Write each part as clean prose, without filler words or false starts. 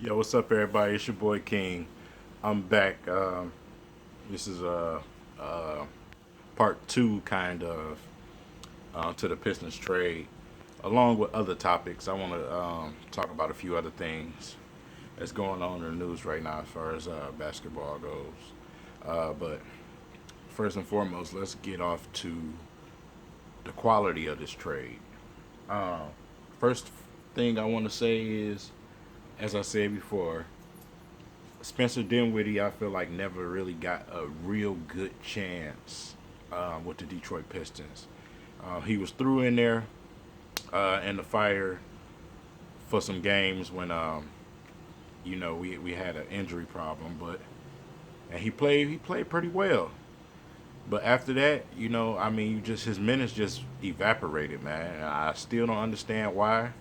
Yo, what's up, everybody? It's your boy King. I'm back. This is part two, kind of, to the Pistons trade, along with other topics. I want to talk about a few other things that's going on in the news right now as far as basketball goes. But first and foremost, let's get off to the quality of this trade. Uh, First thing I want to say is, as I said before, Spencer Dinwiddie, I feel like never really got a real good chance with the Detroit Pistons. He was through in there in the fire for some games when we had an injury problem, but and he played pretty well. But after that, I mean, you just his minutes just evaporated, man. And I still don't understand why.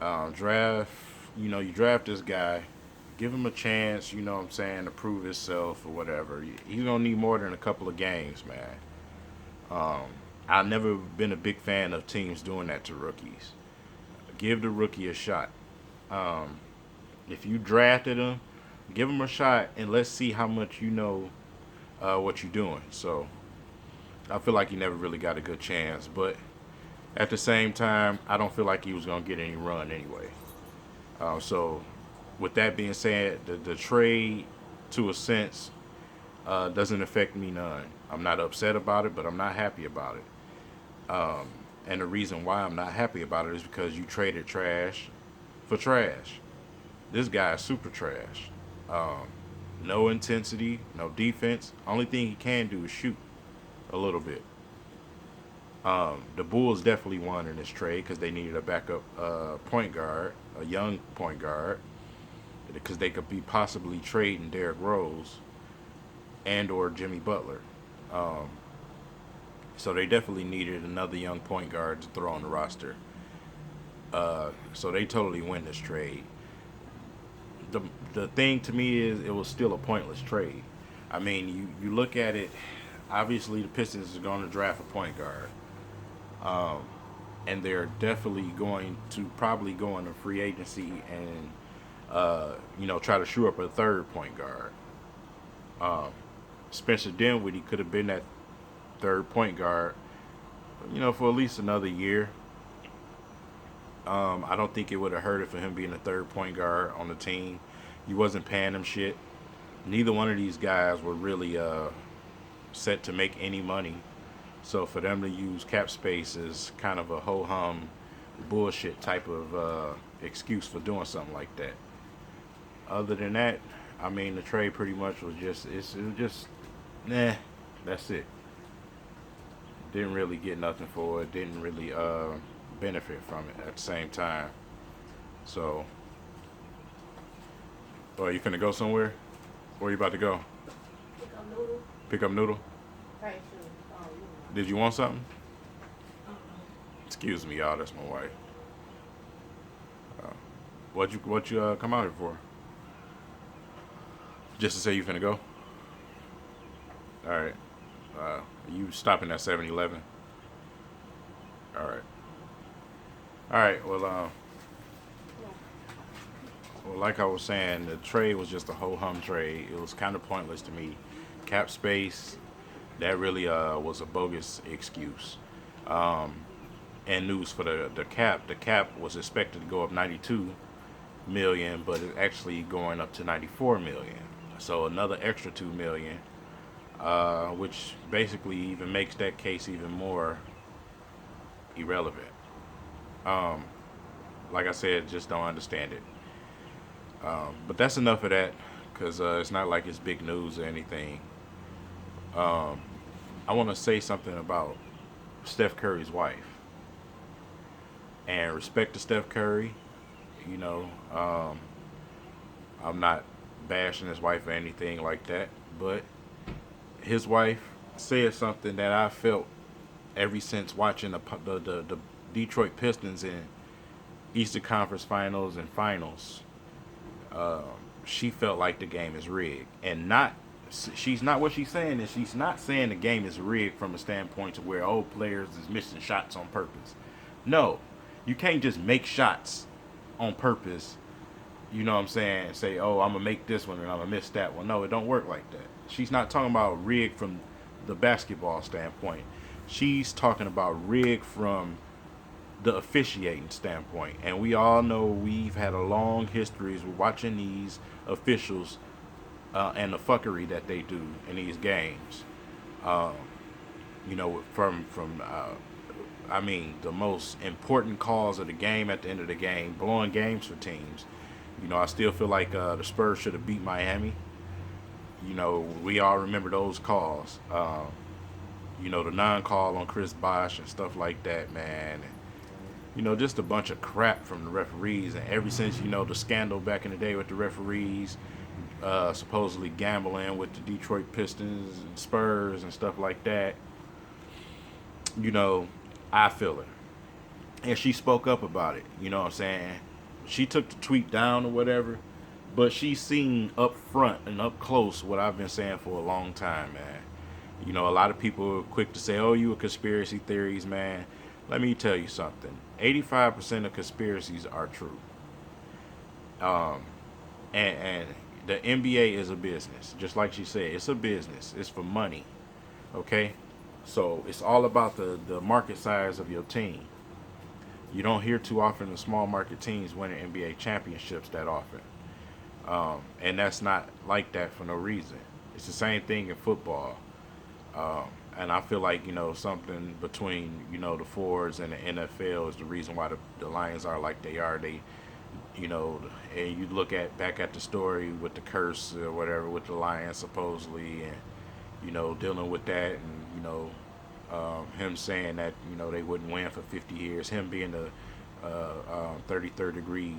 Draft, you draft this guy, give him a chance, you know what I'm saying, to prove himself or whatever. He's gonna need more than a couple of games, man. Um, I've never been a big fan of teams doing that to rookies. Give the rookie a shot. Um, if you drafted him, give him a shot and let's see how much you know what you're doing. So I feel like he never really got a good chance, but at the same time, I don't feel like he was gonna get any run anyway. So with that being said, the trade, to a sense, doesn't affect me none. I'm not upset about it, but I'm not happy about it. And the reason why I'm not happy about it is because you traded trash for trash. This guy is super trash. Um, no intensity, no defense. Only thing he can do is shoot a little bit. The Bulls definitely won in this trade because they needed a backup point guard, a young point guard, because they could be possibly trading Derrick Rose and or Jimmy Butler. Um, so they definitely needed another young point guard to throw on the roster. So they totally win this trade. The the thing to me is it was still a pointless trade. I mean, you look at it. Obviously, the Pistons are going to draft a point guard, um, and they're definitely going to probably go into free agency and try to shoe up a third point guard. Um, Spencer Dinwiddie could have been that third point guard, for at least another year. I don't think it would have hurt it for him being a third point guard on the team. You wasn't paying him shit. Neither one of these guys were really set to make any money. So for them to use cap space is kind of a ho hum bullshit type of excuse for doing something like that. Other than that, I mean, the trade pretty much was it was just nah. That's it. Didn't really get nothing for it. Didn't really benefit from it at the same time. So, well, you finna go somewhere? Where you about to go? Pick up noodle. Pick up noodle? Right, sure. Oh, you Did you want something? know. Excuse me, y'all. That's my wife. Uh, what you come out here for? Just to say you finna go? All right. You stopping at 7-Eleven? All right. All right. Well, like I was saying, the trade was just a whole hum trade. It was kind of pointless to me. Cap space, that really was a bogus excuse. Um, and news for the cap. The cap was expected to go up 92 million, but it's actually going up to 94 million. So another extra 2 million, which basically even makes that case even more irrelevant. Um, like I said, just don't understand it. But that's enough of that because it's not like it's big news or anything. Um, I want to say something about Steph Curry's wife and respect to Steph Curry. You know, I'm not bashing his wife or anything like that, but his wife said something that I felt ever since watching the Detroit Pistons in Eastern Conference Finals and Finals. Um, she felt like the game is rigged, and not she's not what she's saying is she's not saying the game is rigged from a standpoint to where players is missing shots on purpose. No, you can't just make shots on purpose you know what I'm saying, say, oh, I'm gonna make this one and I'm gonna miss that one. No, it don't work like that. She's not talking about rigged from the basketball standpoint. She's talking about rigged from the officiating standpoint. And we all know we've had a long history with watching these officials and the fuckery that they do in these games. Um, you know, I mean, the most important calls of the game at the end of the game, blowing games for teams. You know, I still feel like the Spurs should have beat Miami. You know, we all remember those calls. You know, the non-call on Chris Bosh and stuff like that, man. And, you know, just a bunch of crap from the referees. And ever since, you know, the scandal back in the day with the referees, supposedly gambling with the Detroit Pistons and Spurs and stuff like that, you know, I feel her. And she spoke up about it, you know what I'm saying? She took the tweet down or whatever, but she's seen up front and up close what I've been saying for a long time, man. You know, a lot of people are quick to say, oh, you a conspiracy theories, man. Let me tell you something. 85% of conspiracies are true. Um, and the NBA is a business. Just like she said, it's a business. It's for money. Okay? So it's all about the market size of your team. You don't hear too often the small market teams winning NBA championships that often. And that's not like that for no reason. It's the same thing in football. Um, and I feel like, you know, something between, you know, the Fords and the NFL is the reason why the Lions are like they are. They, you know, and you look at back at the story with the curse or whatever with the Lions supposedly, and you know, dealing with that, and you know, him saying that you know they wouldn't win for 50 years, him being a 33rd degree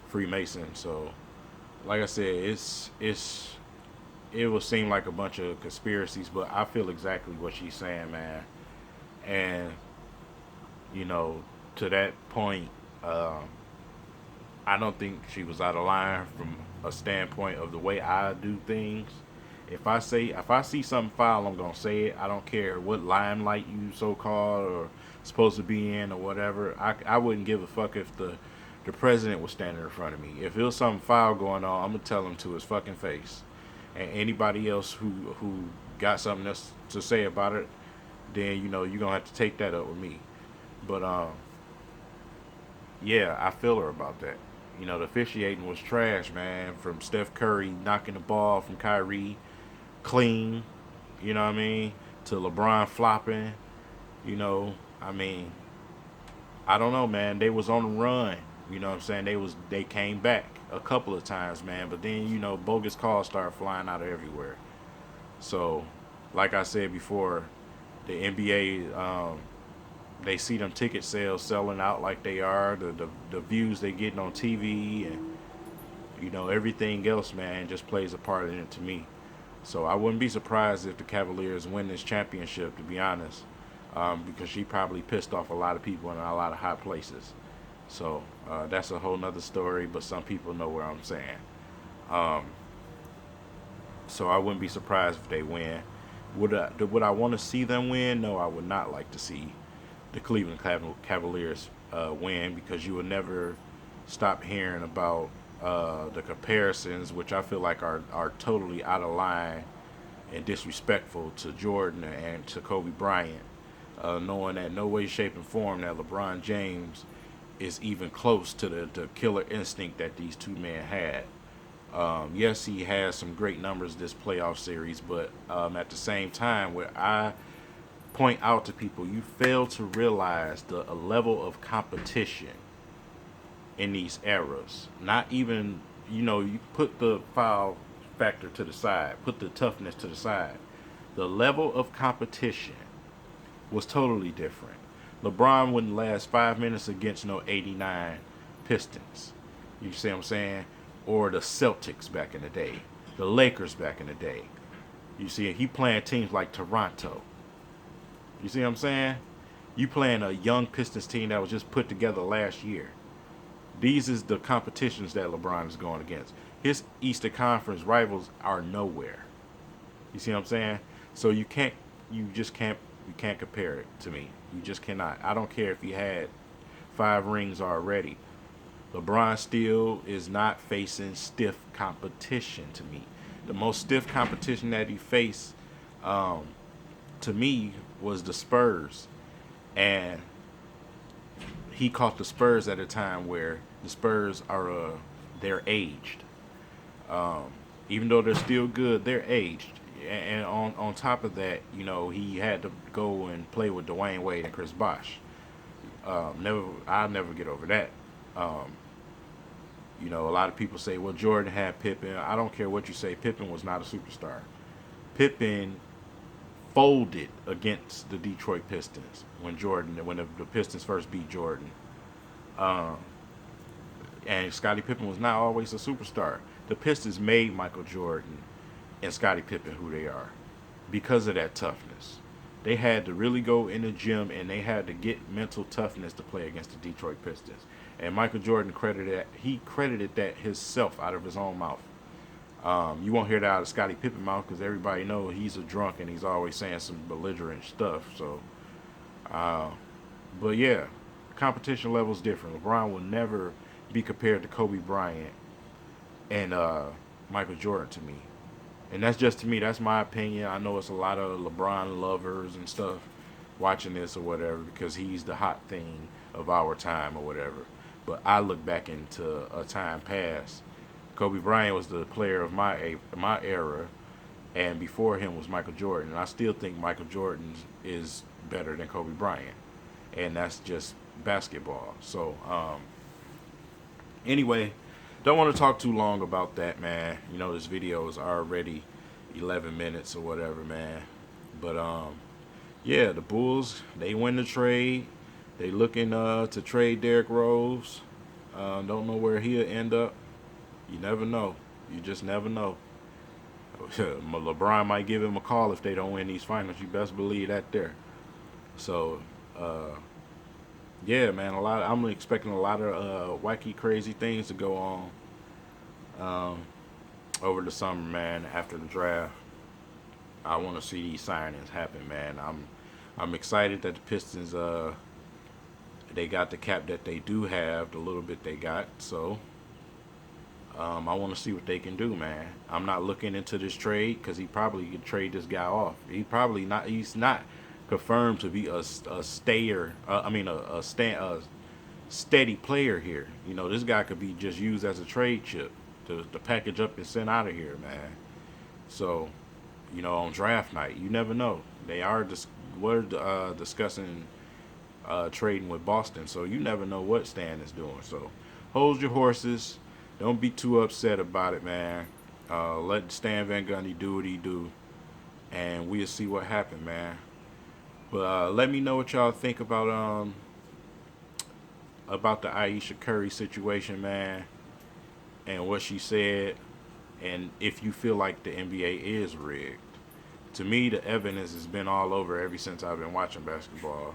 Freemason. So, like I said, it will seem like a bunch of conspiracies, but I feel exactly what she's saying, man. And you know, to that point, um, I don't think she was out of line from a standpoint of the way I do things. If I see something foul, I'm gonna say it. I don't care what limelight you so called or supposed to be in or whatever. I wouldn't give a fuck if the president was standing in front of me. If there was something foul going on, I'm gonna tell him to his fucking face. And anybody else who got something else to say about it, then you know you're gonna have to take that up with me. But yeah, I feel her about that. You know, the officiating was trash, man. From Steph Curry knocking the ball from Kyrie clean, you know what I mean, to LeBron flopping. You know, I mean, I don't know, man. They was on the run. You know what I'm saying? They came back a couple of times, man. But then you know, bogus calls started flying out of everywhere. So, like I said before, the NBA they see them ticket sales selling out like they are, the views they getting on TV, and you know everything else, man, just plays a part in it to me. So I wouldn't be surprised if the Cavaliers win this championship, to be honest, because she probably pissed off a lot of people in a lot of high places. So that's a whole nother story, but some people know what I'm saying. Um, so I wouldn't be surprised if they win. Would I want to see them win? No, I would not like to see the Cleveland Cavaliers win, because you will never stop hearing about the comparisons, which I feel like are totally out of line and disrespectful to Jordan and to Kobe Bryant, knowing that no way, shape, and form that LeBron James is even close to the killer instinct that these two men had. Yes, he has some great numbers this playoff series, but at the same time, where I point out to people, you fail to realize the a level of competition in these eras. Not even, you know, you put the foul factor to the side, put the toughness to the side. The level of competition was totally different. LeBron wouldn't last 5 minutes against no 89 Pistons. You see what I'm saying? Or the Celtics back in the day, the Lakers back in the day. You see, he playing teams like Toronto. You see what I'm saying? You playing a young Pistons team that was just put together last year. These is the competitions that LeBron is going against. His Eastern Conference rivals are nowhere. You see what I'm saying? So you can't compare it to me. You just cannot. I don't care if he had 5 rings already. LeBron still is not facing stiff competition to me. The most stiff competition that he faced, um, to me, was the Spurs, and he caught the Spurs at a time where the Spurs are they're aged. Um, Even though they're still good, they're aged. And on top of that, he had to go and play with Dwayne Wade and Chris Bosh. I'll never get over that. Um, a lot of people say, well, Jordan had Pippen. I don't care what you say. Pippen was not a superstar. Pippen folded against the Detroit Pistons when the Pistons first beat Jordan. Um, and Scottie Pippen was not always a superstar. The Pistons made Michael Jordan and Scottie Pippen who they are because of that toughness. They had to really go in the gym and they had to get mental toughness to play against the Detroit Pistons. And Michael Jordan credited that himself out of his own mouth. You won't hear that out of Scottie Pippen mouth because everybody knows he's a drunk and he's always saying some belligerent stuff. So, uh, but yeah, competition level is different. LeBron will never be compared to Kobe Bryant and Michael Jordan to me. And that's just to me. That's my opinion. I know it's a lot of LeBron lovers and stuff watching this or whatever because he's the hot thing of our time or whatever. But I look back into a time past. Kobe Bryant was the player of my era, and before him was Michael Jordan. And I still think Michael Jordan is better than Kobe Bryant, and that's just basketball. So anyway, don't want to talk too long about that, man. This video is already 11 minutes or whatever, man. But yeah, the Bulls, they win the trade. They looking to trade Derrick Rose. Don't know where he'll end up. You never know. You just never know. LeBron might give him a call if they don't win these finals. You best believe that there. So, yeah, man. I'm expecting a lot of wacky, crazy things to go on over the summer, man. After the draft, I want to see these signings happen, man. I'm excited that the Pistons they got the cap that they do have, the little bit they got. So I want to see what they can do, man. I'm not looking into this trade because he probably could trade this guy off. He's not confirmed to be a stayer. A steady player here. This guy could be just used as a trade chip to package up and send out of here, man. So, on draft night, you never know. We're discussing trading with Boston, so you never know what Stan is doing. So, hold your horses. Don't be too upset about it, man. Let Stan Van Gundy do what he do, and we'll see what happens, man. But let me know what y'all think about the Ayesha Curry situation, man, and what she said, and if you feel like the NBA is rigged. To me, the evidence has been all over ever since I've been watching basketball.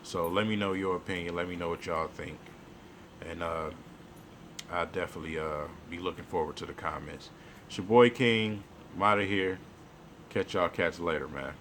So let me know your opinion. Let me know what y'all think, and I'll definitely be looking forward to the comments. It's your boy King. I'm out of here. Catch y'all cats later, man.